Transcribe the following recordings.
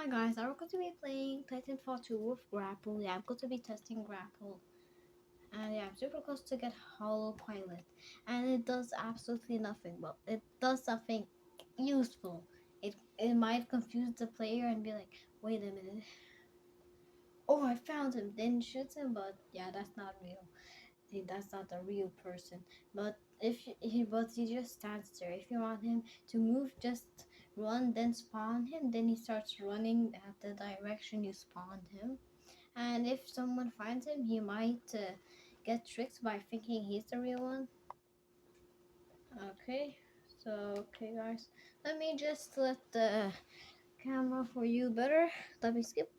Hi guys, I'm going to be playing Titanfall 2 with Grapple. Yeah, I'm going to be testing Grapple. And yeah, I'm super close to get Hollow Pilot. And it does absolutely nothing. Well, it does something useful. It might confuse the player and be like, wait a minute. Oh, I found him. Then shoot him, but yeah, that's not real. That's not a real person. But but he just stands there. If you want him to move, just run, then spawn him. Then he starts running at the direction you spawned him. And if someone finds him, he might get tricked by thinking he's the real one. Okay, so okay guys, let me just let the camera for you better. Let me skip.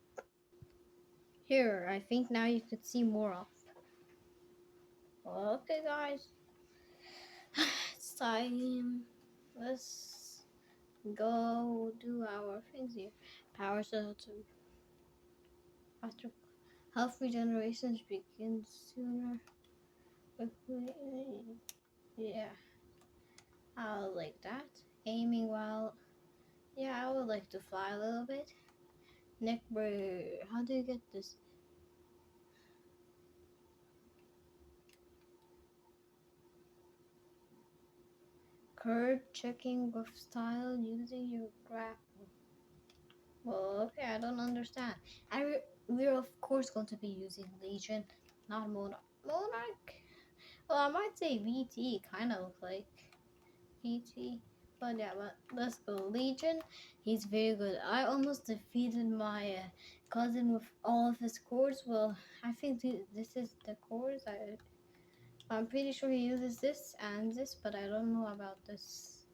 Here, I think now you could see more of. Okay guys, it's time. Let's go do our things here. Power cell to after health regeneration begins sooner. Yeah, I like that. Aiming well. Yeah, I would like to fly a little bit. Neck bird. How do you get this? Curve checking with style using your grapple. Well, okay, I don't understand. We're of course going to be using Legion, not Monarch. Monarch? Well, I might say VT, kind of look like VT. But yeah, but let's go. Legion, he's very good. I almost defeated my cousin with all of his cores. Well, I think this is the cores. I'm pretty sure he uses this and this, but I don't know about this.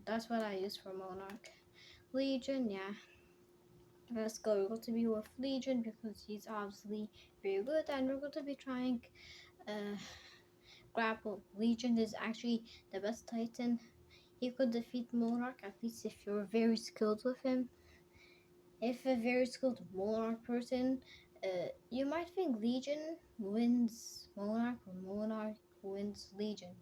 That's what I use for Monarch. Legion, yeah. Let's go. We're going to be with Legion because he's obviously very good, and we're going to be trying uh, Grapple. Legion is actually the best Titan. He could defeat Monarch, at least if you're very skilled with him. If a very skilled Monarch person, you might think Legion wins Monarch or Monarch wins Legion.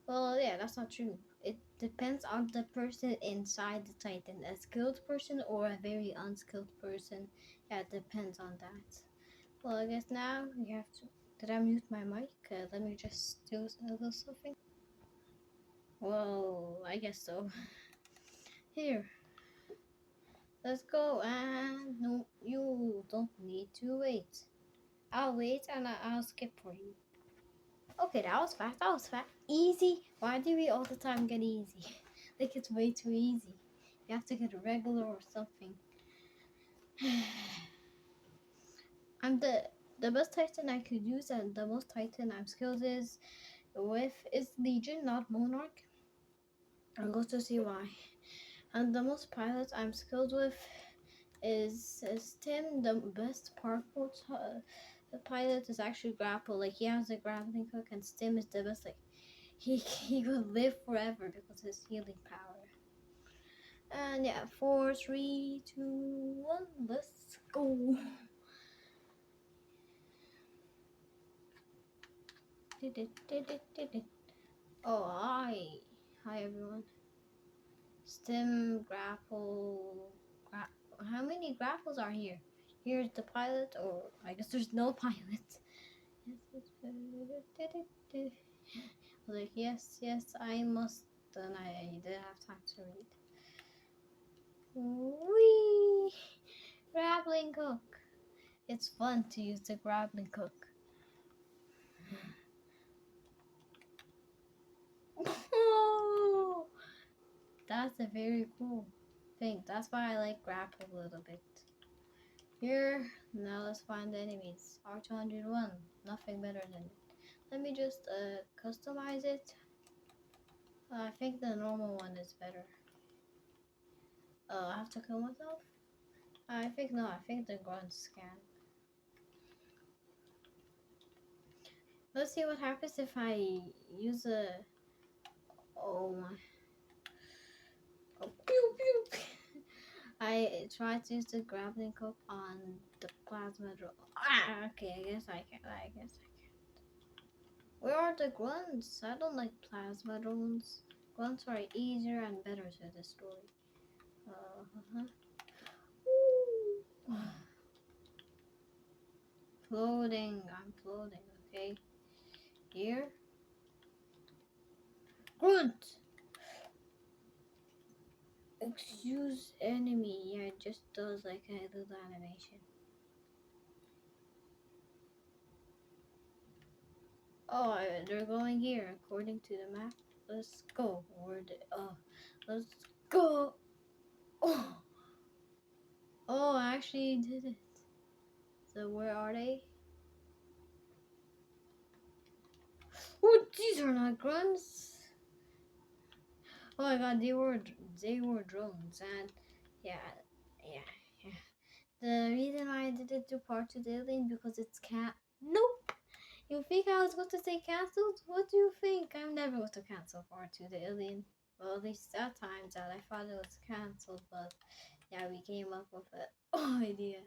Well, yeah, that's not true. It depends on the person inside the Titan, a skilled person or a very unskilled person. Yeah, it depends on that. Well, I guess now we have to. Did I mute my mic? Let me just do a little something. Well, I guess so. Here, let's go. And no, you don't need to wait. I'll wait and I'll skip for you. Okay, that was fast. That was fast. Easy. Why do we all the time get easy? Like it's way too easy. You have to get a regular or something. I'm the best Titan I could use and the most Titan I'm skilled is Legion, not Monarch. I'm going to see why. And the most pilots I'm skilled with is Tim. The best parkour the pilot is actually Grapple. Like he has a grappling hook, and Stim is the best. Like he could live forever because of his healing power. And yeah, 4, 3, 2, 1, let's go. Oh, hi everyone. Stim, grapple, how many grapples are here? Here's the pilot, or I guess there's no pilot. Like yes, I must. Then I didn't have time to read. Wee! Grappling hook. It's fun to use the grappling hook. Oh, that's a very cool thing. That's why I like grapple a little bit. Here, now let's find the enemies. R201, nothing better than it. Let me just customize it. I think the normal one is better. I have to kill myself? I think no, I think the grunt scan. Let's see what happens if I use a... Oh my... Oh, pew pew! I tried to use the grappling hook on the plasma drone. Ah, okay, I guess I can. Where are the grunts? I don't like plasma drones. Grunts are easier and better to destroy. Uh-huh. floating. I'm floating. Okay. Here. Grunt. Excuse enemy. Yeah, it just does like a little animation. Oh, they're going here according to the map. Let's go. Let's go. Oh, oh, I actually did it. So where are they? Oh, these are not grunts. Oh my god, they were drones, and yeah, yeah, yeah. The reason why I didn't do part 2 the alien because it's cat. Nope. You think I was going to say cancelled? What do you think? I'm never going to cancel part 2 the alien. Well, at least that time that I thought it was cancelled, but yeah, we came up with an idea.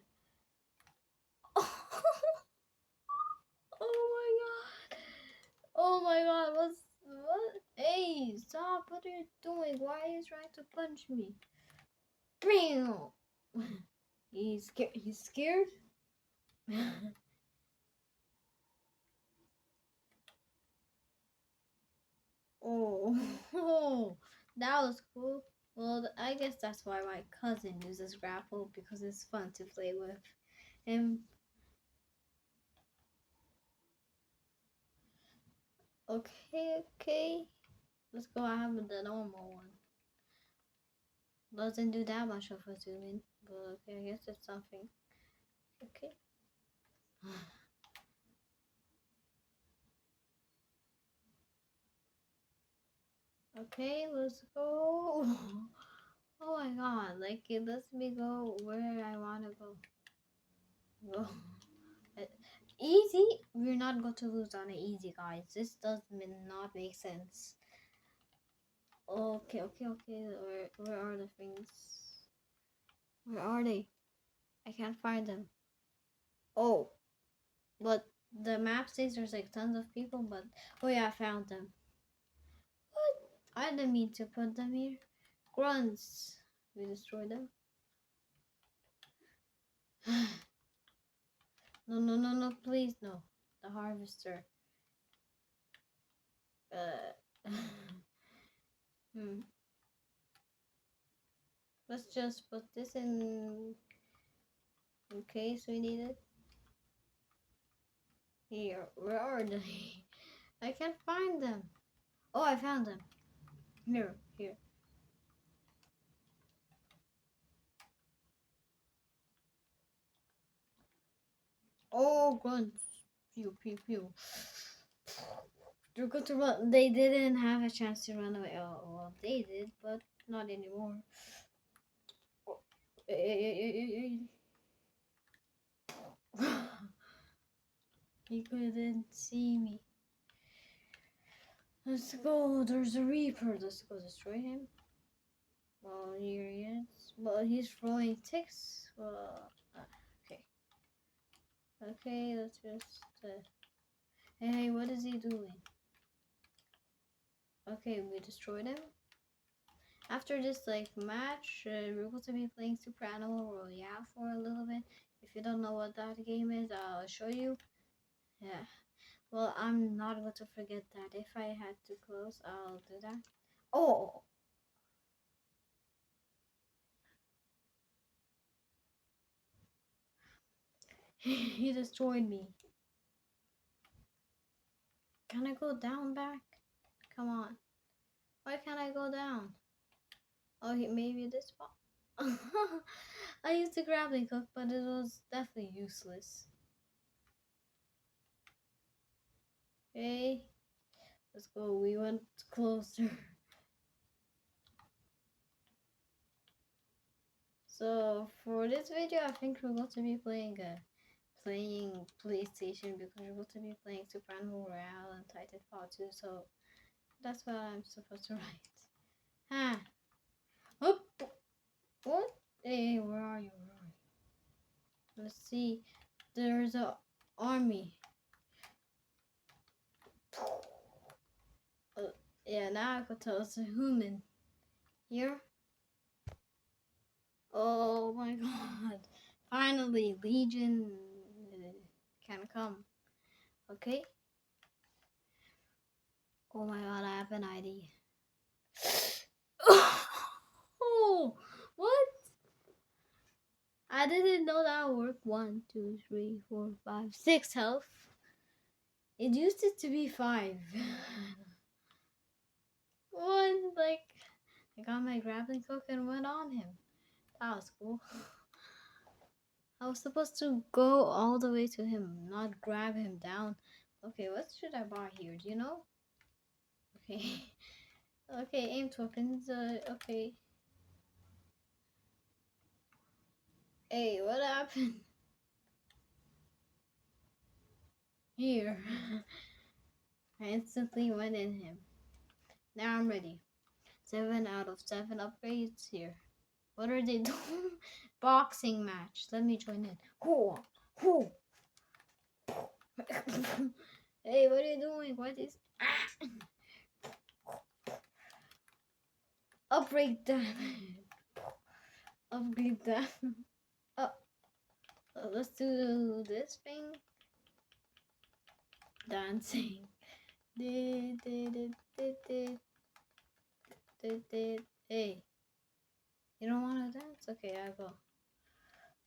Oh my god! Oh my god! What? Hey, stop! What are you doing? Why are you trying to punch me? Bam! He's scared. He's scared. Oh, oh, that was cool. Well, I guess that's why my cousin uses grapple because it's fun to play with him. Okay, okay. Let's go. I have the normal one. Doesn't do that much of a zoom in, but okay, I guess it's something. Okay. Okay, let's go. Oh my god, like it lets me go where I wanna go. Go. Uh, Easy? We're not going to lose on it easy, guys. This does not make sense. Okay, okay, okay. Where are the things? Where are they? I can't find them. Oh, but the map says there's like tons of people, but oh yeah, I found them. What? I didn't mean to put them here. Grunts. We destroyed them. No, no, no, no, please, no. The harvester. Hmm. Let's just put this in case we need it. Here, where are they? I can't find them. Oh, I found them. Here, here. Oh, grunts. Pew, pew, pew. They're good to run. They didn't have a chance to run away. Oh, well, they did, but not anymore. Oh, he couldn't see me. Let's go. There's a Reaper. Let's go destroy him. Well, here he is. Well, he's throwing ticks. Well, okay. Okay, let's just. Hey, what is he doing? Okay, we destroyed him. After this like match, we're going to be playing Super Animal Royale for a little bit. If you don't know what that game is, I'll show you. Yeah. Well, I'm not going to forget that. If I had to close, I'll do that. Oh! He destroyed me. Can I go down back? Come on. Why can't I go down? Oh, maybe this spot. I used the grappling hook, but it was definitely useless. Okay, let's go. We went closer. So for this video, I think we're going to be playing PlayStation because we're going to be playing Super Animal Royale and Titanfall 2. So that's what I'm supposed to write. Huh? Oh, what? Hey, where are you? Where are you? Let's see. There's a army. Yeah, now I could tell it's a human. Here. Oh my god. Finally, Legion can come. Okay? Oh my god, I have an ID. Oh, what? I didn't know that would work. 1, 2, 3, 4, 5, 6 health. It used it to be 5. What? Like, I got my grappling hook and went on him. That was cool. I was supposed to go all the way to him, not grab him down. Okay, what should I buy here? Do you know? Okay. Okay, aim tokens. Okay. Hey, what happened? Here. I instantly went in him. Now I'm ready. 7 out of 7 upgrades here. What are they doing? Boxing match. Let me join in. Hoo! Hoo! Hey, what are you doing? What is... Upgrade damage. Upgrade damage. Oh, let's do this thing. Dancing. Hey, you don't want to dance? Okay, I'll go.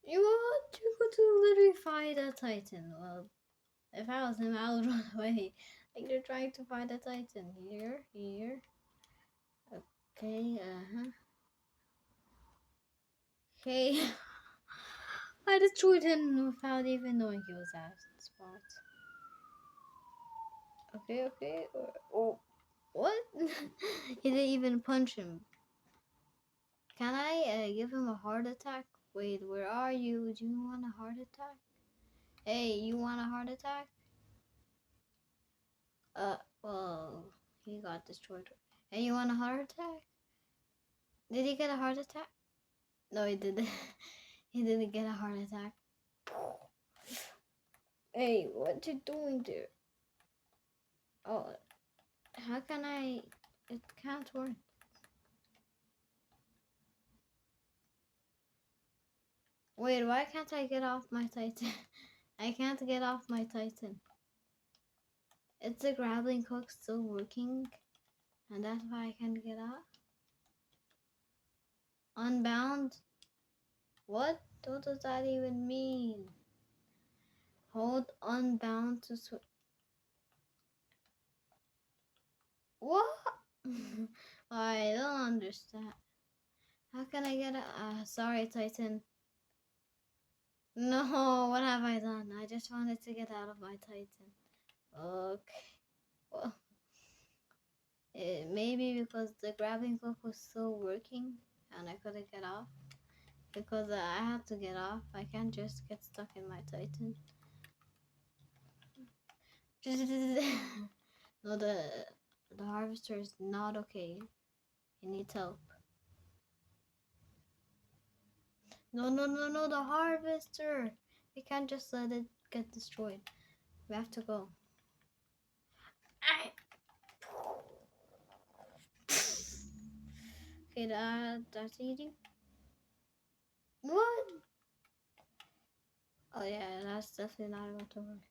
You want to go to literally fight a titan? Well, if I was him, I would run away. Like they're trying to fight a titan. Here. Okay, Okay. I destroyed him without even knowing he was at the spot. Okay. Oh, what? He didn't even punch him. Can I give him a heart attack? Wait, where are you? Do you want a heart attack? Hey, you want a heart attack? Well, he got destroyed. Hey, you want a heart attack? Did he get a heart attack? No, he didn't. He didn't get a heart attack. Hey, what you doing there? Oh, how can I? It can't work. Wait, why can't I get off my Titan? I can't get off my Titan. It's the grappling hook still working, and that's why I can't get off. Unbound? What? What does that even mean? Hold unbound to switch. What? I don't understand. How can I get a... sorry, Titan. No, what have I done? I just wanted to get out of my Titan. Okay. Well, maybe because the grabbing hook was still working and I couldn't get off. Because I had to get off. I can't just get stuck in my Titan. No, the harvester is not okay. He needs help. No, the harvester. We can't just let it get destroyed. We have to go. Okay, that's eating. What? Oh yeah, that's definitely not going to work.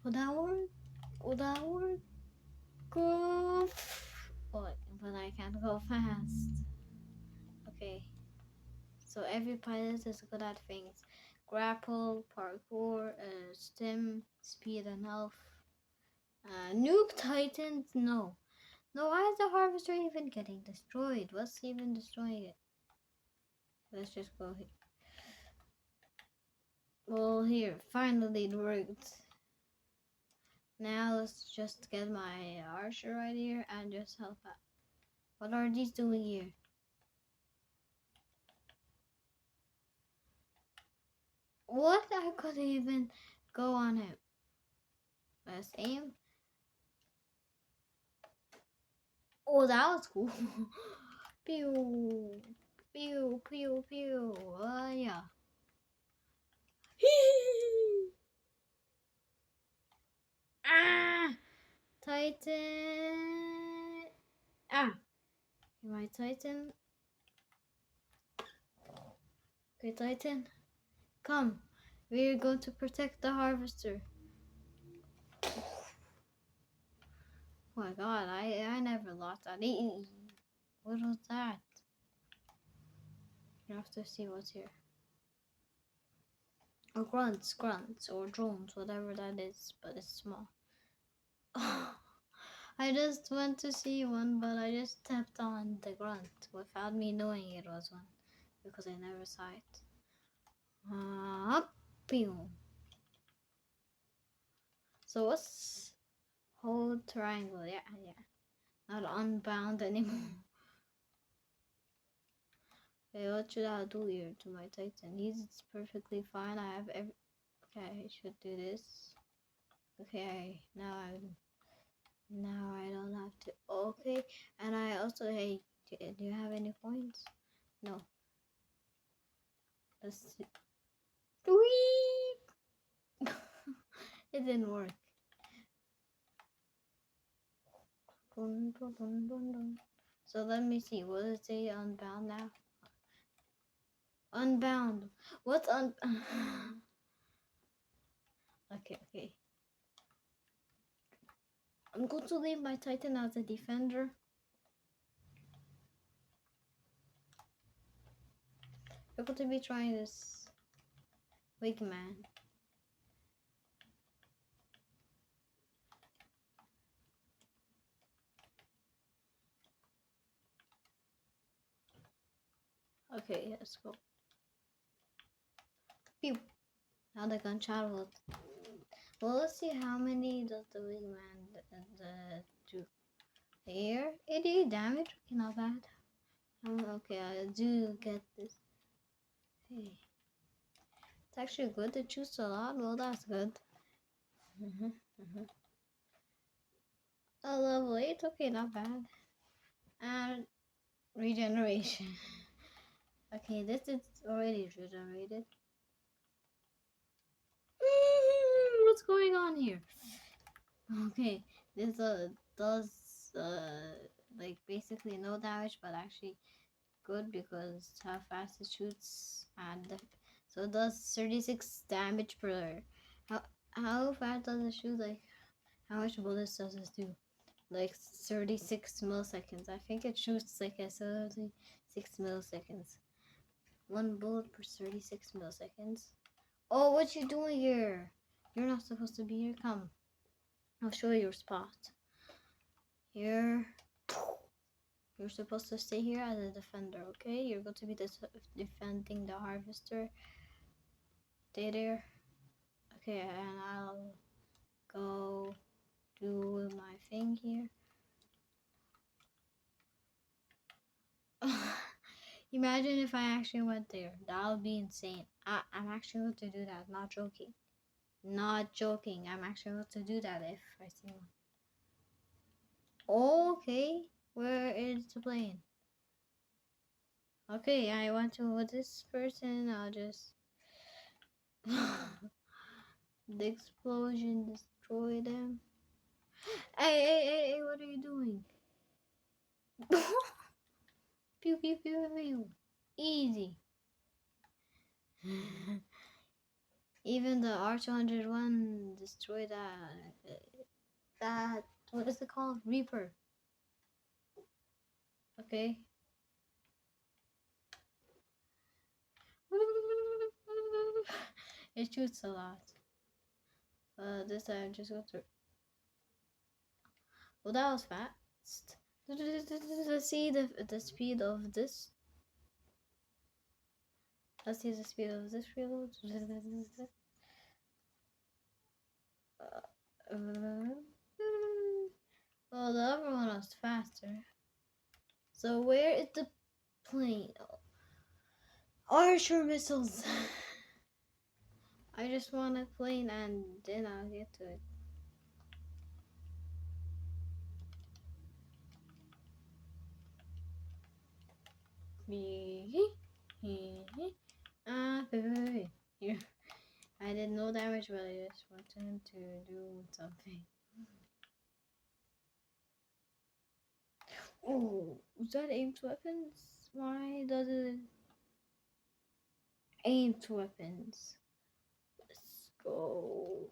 Will that work? Will that work? Go. But I can't go fast. Okay. So every pilot is good at things. Grapple, parkour, stim, speed, and health. Nuke Titans? No. No, why is the harvester even getting destroyed? What's even destroying it? Let's just go here. Well, here, finally it worked. Now let's just get my archer right here and just help out. What are these doing here? What? I couldn't even go on him. Let's aim. Oh, that was cool. Pew, pew, pew, pew. Yeah. Ah! Titan. Ah! My Titan. Okay, Titan. Come, we're going to protect the harvester. Oh my god, I never lost that. What was that? You have to see what's here. Or grunts, or drones, whatever that is, but it's small. I just went to see one, but I just tapped on the grunt without me knowing it was one because I never saw it. Pew. So what's hold triangle? Yeah. Not unbound anymore. Okay, what should I do here to my Titan? He's perfectly fine. I have every. Okay, I should do this. Okay, now I don't have to. Okay, and I also, hey, do you have any points? No. Let's see. It didn't work. So let me see. What does it say? Unbound now. Unbound. What's un? Okay. I'm going to leave my Titan as a defender. We're going to be trying this Wigman. Okay, let's go. Pew. Now the gunshot will. Well, let's see how many does the Wigman do. Here, 88 damage. Okay, not bad. Okay, I do get this. Hey, it's actually good to choose a lot. Well, that's good. A level 8. Okay, not bad. And regeneration. Okay, this is already regenerated. What's going on here? Okay, this does like basically no damage, but actually good because how fast it shoots, and so it does 36 damage per. How fast does it shoot? Like how much bullets does this do? Like 36 milliseconds. I think it shoots like a 36 milliseconds. One bullet per 36 milliseconds. Oh, what you doing here? You're not supposed to be here. Come, I'll show you your spot. Here. You're supposed to stay here as a defender, okay? You're going to be defending the harvester. Stay there. Okay, and I'll go do my thing here. Imagine if I actually went there. That would be insane. I'm actually going to do that. Not joking. Not joking. I'm actually going to do that if I see one. Okay. Where is the plane? Okay, I went to with this person. I'll just... The explosion destroyed them. Hey, what are you doing? Pew, pew, pew, pew. Easy. Even the R201 destroyed that, what is it called? Reaper. Okay. It shoots a lot. This time just go through. Well, that was fast. Let's see the speed of this. Let's see the speed of this reload. Well, the other one was faster. So where is the plane? Archer missiles. I just want a plane and then I'll get to it. Here. I did no damage, but I just wanted him to do something. Oh, is that aimed weapons? Why does it? aimed weapons. Let's go.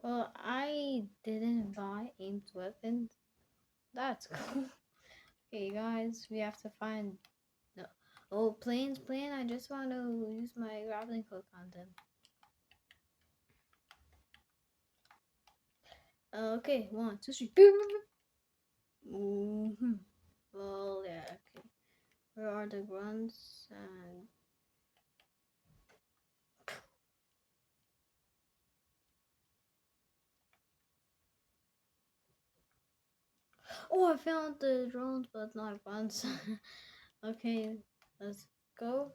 Well, I didn't buy aimed weapons. That's cool. Okay, guys, we have to find. No. Oh, planes, plane. I just want to use my grappling hook on them. Okay, 1, 2, 3. Mm-hmm. Well, yeah, okay. Where are the grunts? And oh, I found the drones, but not grunts. Okay, let's go.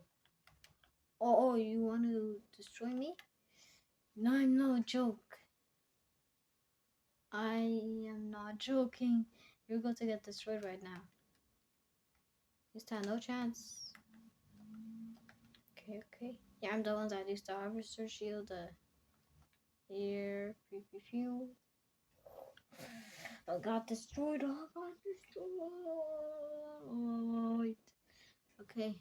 Oh, you want to destroy me? No, I'm no joke. I am not joking. You're going to get destroyed right now. You stand no chance. Okay, okay. Yeah, I'm the ones that used the harvester shield, here, pew. I got destroyed. I got destroyed. Okay.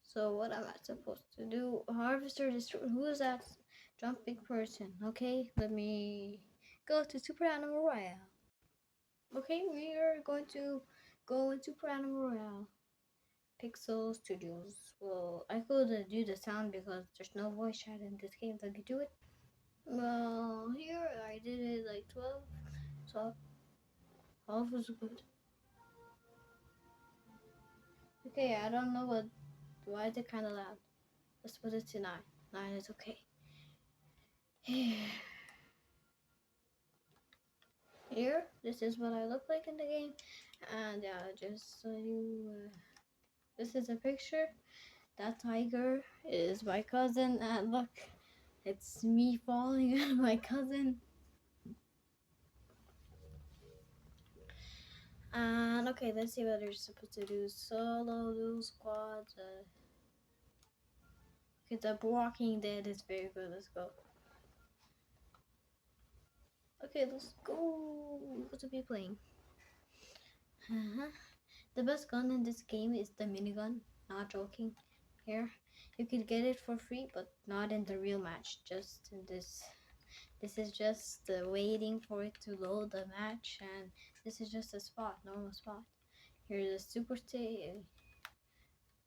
So what am I supposed to do? Harvester destroy. Who is that jumping person? Okay, let me go to Super Animal Royale. Okay, we are going to go into Super Animal Royale. Pixel Studios. Well, I could do the sound because there's no voice chat in this game. Let me do it. Well, here I did it like 12. So 12 was good. Okay, I don't know why is it kind of loud. Let's put it to 9. 9 is okay. Here, this is what I look like in the game. And yeah, just so you, this is a picture. That tiger is my cousin. And look, it's me falling on my cousin. And okay, let's see what you're supposed to do. Solo, do squads. Okay, the Walking Dead is very good. Let's go. Okay, let's go. What to be playing? The best gun in this game is the minigun. Not joking. Here, you could get it for free, but not in the real match. Just in this. This is just waiting for it to load the match, and this is just a spot, normal spot. Here's a super stay.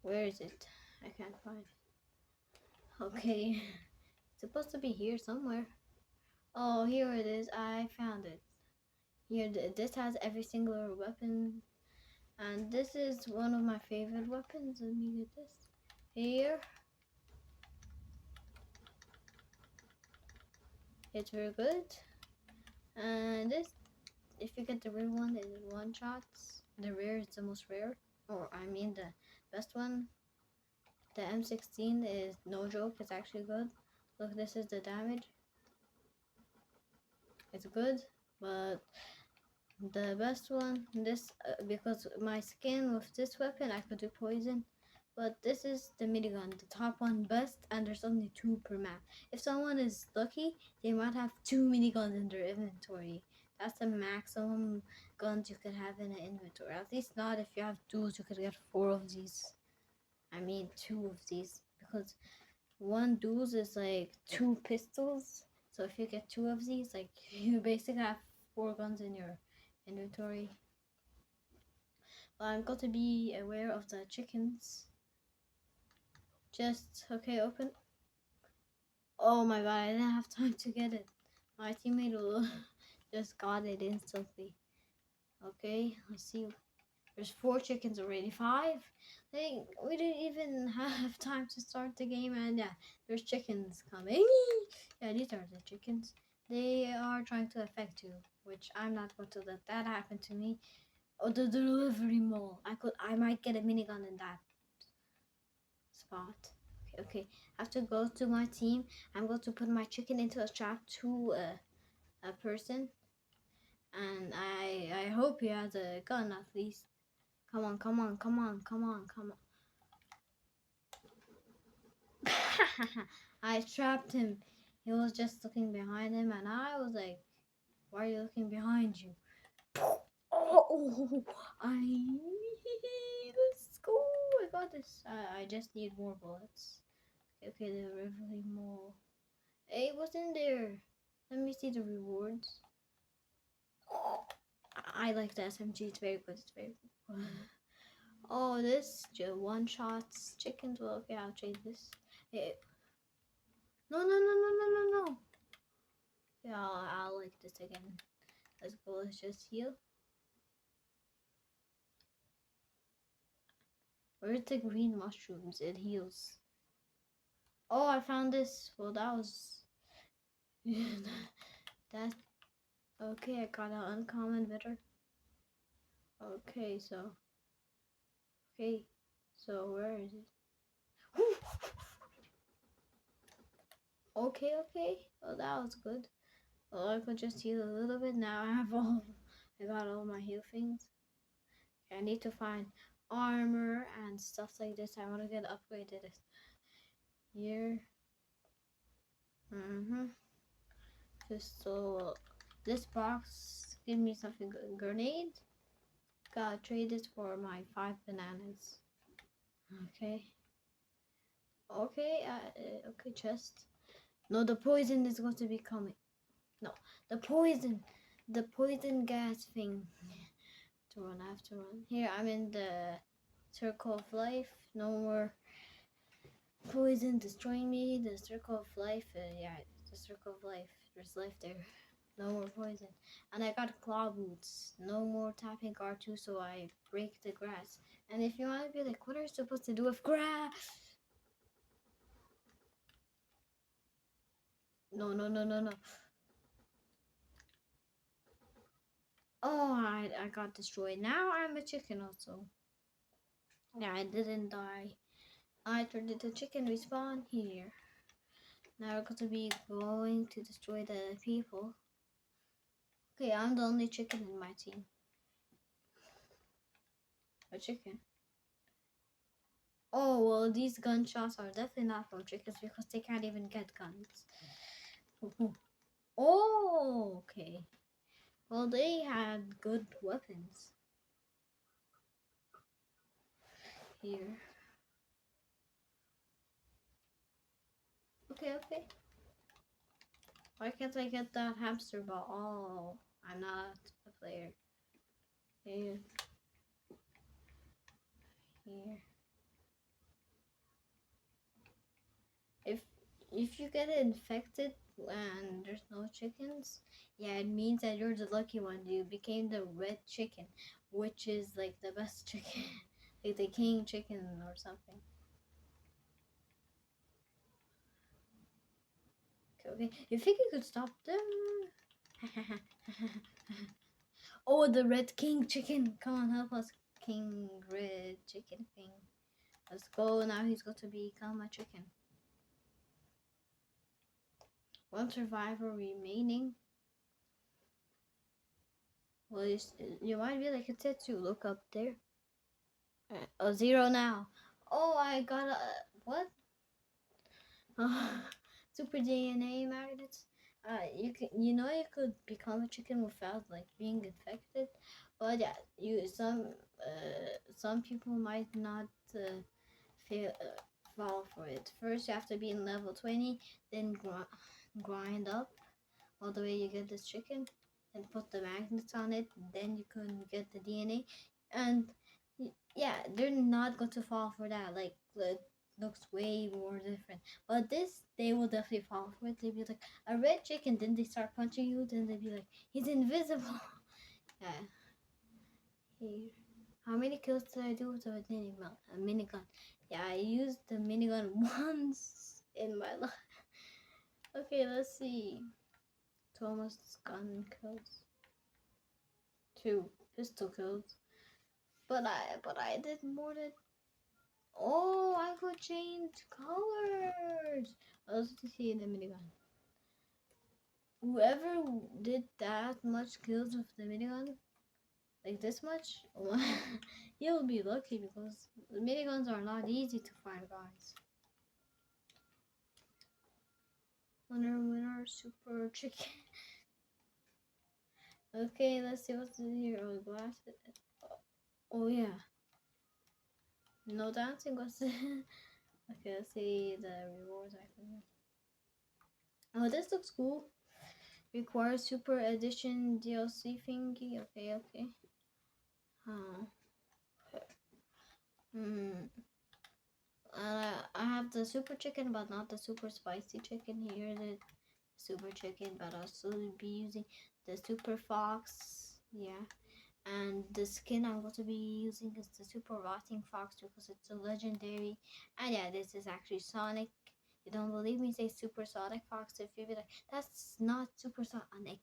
Where is it? I can't find it. Okay, it's supposed to be here somewhere. Oh, here it is. I found it. Here, this has every single weapon, and this is one of my favorite weapons. Let me get this. Here, it's very good. And this, if you get the rare one, it is one shots. The rare is the most rare, or I mean the best one. The M16 is no joke. It's actually good. Look, this is the damage. It's good, but the best one, this, because my skin with this weapon, I could do poison. But this is the minigun, the top one best, and there's only 2 per map. If someone is lucky, they might have 2 miniguns in their inventory. That's the maximum guns you can have in an inventory. At least not if you have duels, you could get 4 of these. I mean 2 of these, because one duels is like 2 pistols. So if you get 2 of these, like you basically have 4 guns in your inventory. Well, I'm going to be aware of the chickens. Just, okay, open. Oh my god, I didn't have time to get it. My teammate just got it instantly. Okay, let's see. There's 4 chickens already. 5? We didn't even have time to start the game, and yeah, there's chickens coming. Yeah, these are the chickens. They are trying to affect you, which I'm not going to let that happen to me. Oh, the delivery mall. I might get a minigun in that spot. Okay. I have to go to my team. I'm going to put my chicken into a trap to a person, and I hope he has a gun at least. Come on, come on, come on, come on, come on. I trapped him. He was just looking behind him, and I was like, "Why are you looking behind you?" Oh, Let's go. I got this. I just need more bullets. Okay, the riveting mole. Hey, what's in there? Let me see the rewards. I like the SMG. It's very good. It's very good. Oh, this one shots chickens. Well, okay, I'll trade this. Hey, no, no, no, no, no, no, no. Yeah, I'll like this again. Let's go. Let's just heal. Where's the green mushrooms? It heals. Oh, I found this. Well, that was that. Okay, I got an uncommon bitter. Okay, so where is it? Okay. Well, that was good. Well, I could just heal a little bit. Now I got all my heal things. I need to find armor and stuff like this. I want to get upgraded here. Pistol. This box give me something good. Grenade. Gotta trade this for my 5 bananas. Okay. Okay, chest. No, the poison is going to be coming. No, the poison. The poison gas thing. To run, I have to run. Here, I'm in the circle of life. No more poison destroying me. The circle of life. Yeah, the circle of life. There's life there. No more poison. And I got claw boots. No more tapping R2, so I break the grass. And if you want to be like, what are you supposed to do with grass? No. Oh, I got destroyed. Now I'm a chicken also. Yeah, I didn't die. I turned into chicken respawn here. Now we're going to be going to destroy the people. Okay, I'm the only chicken in my team. A chicken. Oh, well, these gunshots are definitely not from chickens because they can't even get guns. Oh, okay. Well, they had good weapons. Here. Okay. Why can't I get that hamster ball? Oh, I'm not a player. Here. If you get infected and there's no chickens, yeah, it means that you're the lucky one. You became the red chicken, which is like the best chicken, like the king chicken or something. Okay, you think you could stop them? Oh, the red king chicken! Come on, help us, King Red Chicken King. Let's go. Now he's going to become a chicken. One survivor remaining. Well, you might be like a tattoo. Look up there. A 0 now. Oh, I got a what? Super DNA magnets. You could become a chicken without like being infected, but yeah, some people might not fail, fall for it. First, you have to be in level 20, then grind up all the way you get this chicken, and put the magnets on it. Then you can get the DNA, and yeah, they're not going to fall for that. Like it looks way more different. But this, they will definitely fall for it. They'd be like a red chicken. Then they start punching you. Then they'd be like, he's invisible. Yeah. Here. How many kills did I do with a minigun? Yeah, I used the minigun once in my life. Okay, let's see. Thomas gun kills. 2 pistol kills. But I did more than. Oh, I could change colors. Let's see the minigun. Whoever did that much kills with the minigun, like this much, he'll be lucky because the miniguns are not easy to find, guys. Winner, super chicken. Okay, let's see what's in here. Oh, glass. Oh yeah. No dancing was. Okay, let's see the rewards I can. Oh, this looks cool. Requires super edition DLC thingy. Okay, okay. Oh. Hmm. I have the super chicken, but not the super spicy chicken. Here, the super chicken, but I'll still be using the super fox. Yeah. And the skin I'm going to be using is the super rotting fox because it's a legendary. And yeah, this is actually Sonic. You don't believe me? Say super Sonic Fox. If you be like, that's not super Sonic.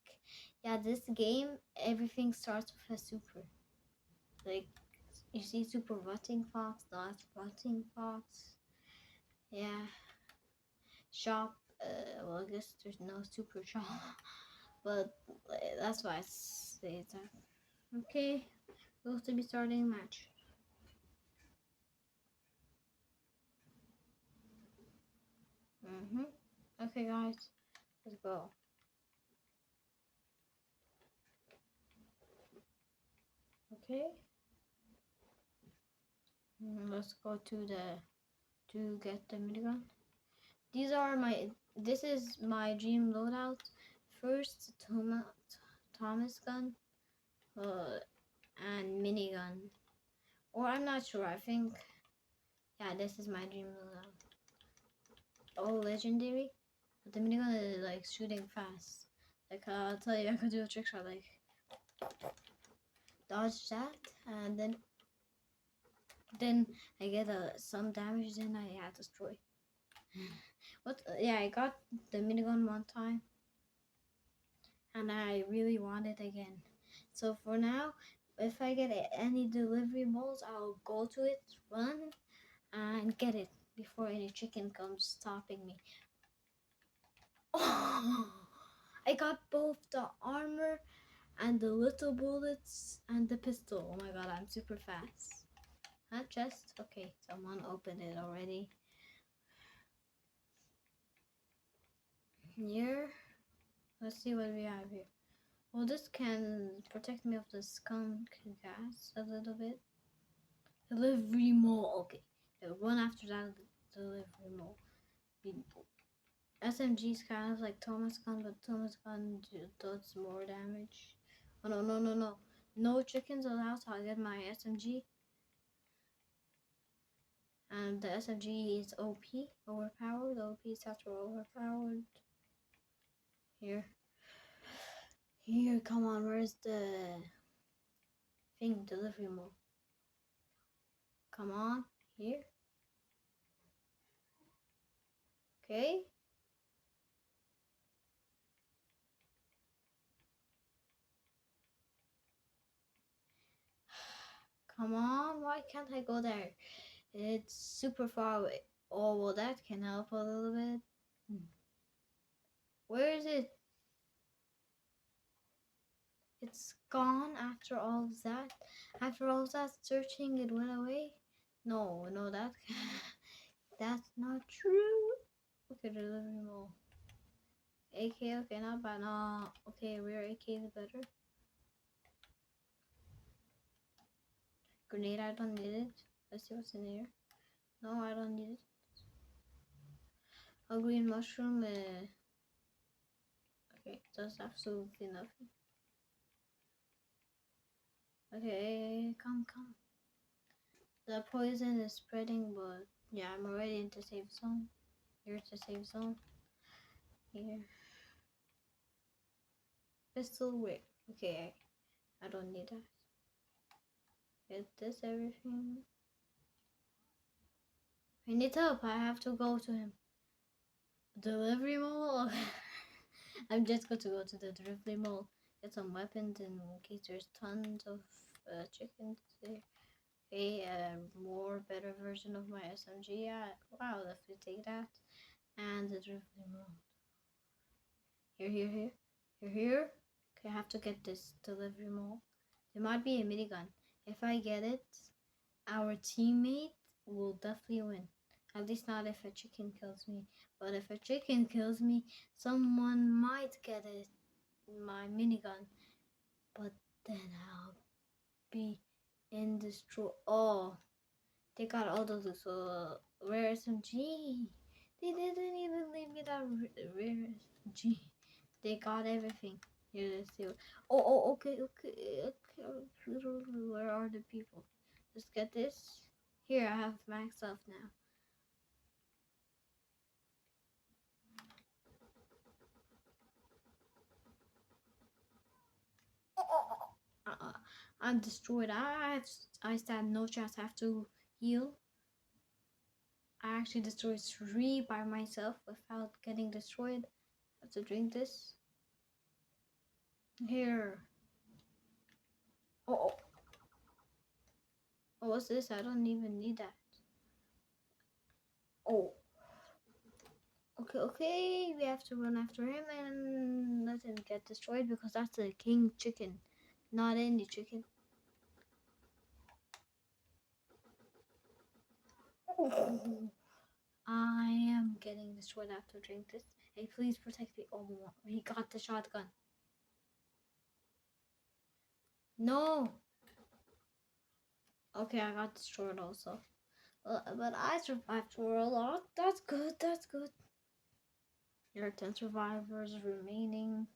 Yeah, this game, everything starts with a super. Like, you see super rotting fox, not rotting fox. Yeah, shop. Well, I guess there's no super shop, but that's why I say it's okay. We'll to be starting match. Okay, guys, let's go. Okay, let's go to get the minigun. These are my. This is my dream loadout. First, Thomas gun, uh, and minigun. Or I'm not sure. I think yeah, this is my dream loadout. All legendary, but the minigun is like shooting fast. Like I'll tell you, I could do a trick shot like dodge that, and then I get some damage. Then I destroy. What? Yeah, I got the minigun one time, and I really want it again. So for now, if I get any delivery moles, I'll go to it, run, and get it before any chicken comes stopping me. Oh, I got both the armor and the little bullets and the pistol. Oh my god, I'm super fast. Huh, chest? Okay, someone opened it already. Here, let's see what we have here. Well, this can protect me of the skunk gas a little bit. Delivery mole. Okay, the one after that, delivery mole. SMG is kind of like Thomas gun, but Thomas gun does more damage. Oh no, no, no, no. No chickens allowed, so I'll get my SMG. And the SMG is OP, overpowered. The OP is after overpowered. Here. Here, come on, where's the thing? Delivery mode. Come on, here. Okay. Come on, why can't I go there? It's super far away. Oh, well, that can help a little bit. Where is it? It's gone after all of that. After all of that searching, it went away. No, no, that's not true. Okay, delivery mode. AK, okay, not bad. No, okay, rare AK is better. Grenade, I don't need it. Let's see what's in here. No, I don't need it. A green mushroom, okay, does absolutely nothing. Okay, come, come. The poison is spreading, but yeah, I'm already into safe zone. Here's the safe zone. Here. Pistol whip. Okay, I don't need that. Get this, everything. I need help. I have to go to him. Delivery mall? I'm just going to go to the delivery mall. Get some weapons in case there's tons of chickens there. Okay, more better version of my SMG. Yeah, wow, let's take that. And the delivery mall. Here, here, here. Here, here. Okay, I have to get this delivery mall. There might be a minigun. If I get it, our teammate will definitely win. At least not if a chicken kills me. But if a chicken kills me, someone might get it, my minigun. But then I'll be in destroy. Oh, They got all the loot. So rare SMG. They didn't even leave me that rare SMG. They got everything. Here, let's see. Oh, okay. Where are the people? Let's get this. Here, I have maxed up now. I'm destroyed. I stand no chance. I have to heal. I actually destroyed 3 by myself without getting destroyed. I have to drink this. Here. Oh, oh, what's this? I don't even need that. Oh, okay. We have to run after him and let him get destroyed because that's a king chicken, not any chicken. Oh, I am getting destroyed after drink this. Hey, please protect me. Oh, he got the shotgun. No. Okay, I got destroyed also. But I survived for a lot. That's good. That's good. There are 10 survivors remaining.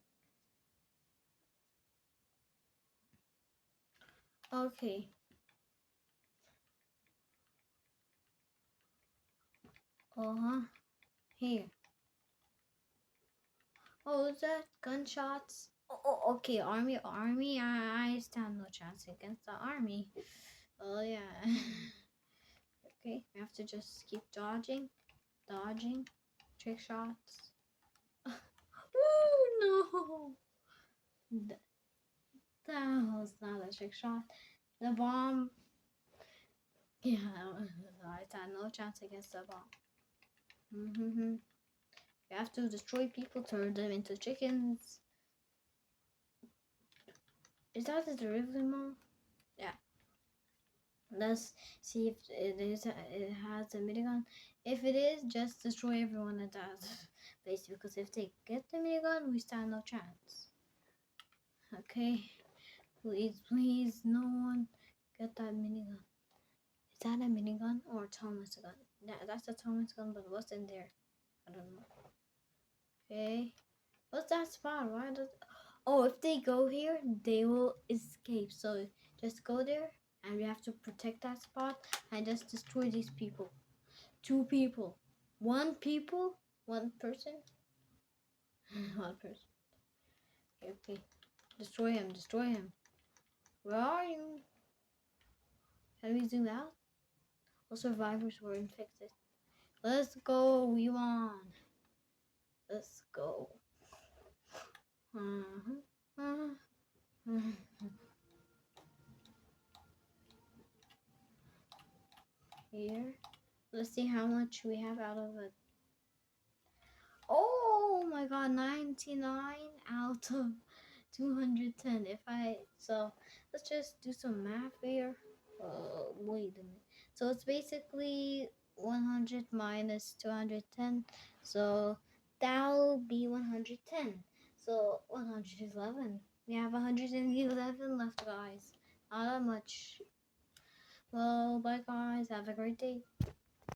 Okay. Here. Oh, is that gunshots? Okay. Army. I stand no chance against the army. Oh, yeah. Okay. We have to just keep dodging. Trick shots. Oh, no. That was not a trick shot. The bomb. Yeah, I stand no chance against the bomb. You have to destroy people, turn them into chickens. Is that the derivative mode? Yeah. Let's see if it has a minigun. If it is, just destroy everyone at that place because if they get the minigun, we stand no chance. Okay. Please, no one get that minigun. Is that a minigun or a Thomas gun? That's a Thomas gun, but what's in there? I don't know. Okay. What's that spot? Why does... Oh, if they go here, they will escape. So just go there and we have to protect that spot and just destroy these people. 2 people. 1 people? 1 person? 1 person. Okay. Destroy him. Where are you? Can we zoom out? All survivors were infected. Let's go. We won. Let's go. Here. Let's see how much we have out of it. Oh my god, 99 out of 210. So let's just do some math here. Wait a minute. So it's basically 100 minus 210. So that'll be 110. So 111. We have 111 left, guys. Not that much. Well, bye guys. Have a great day.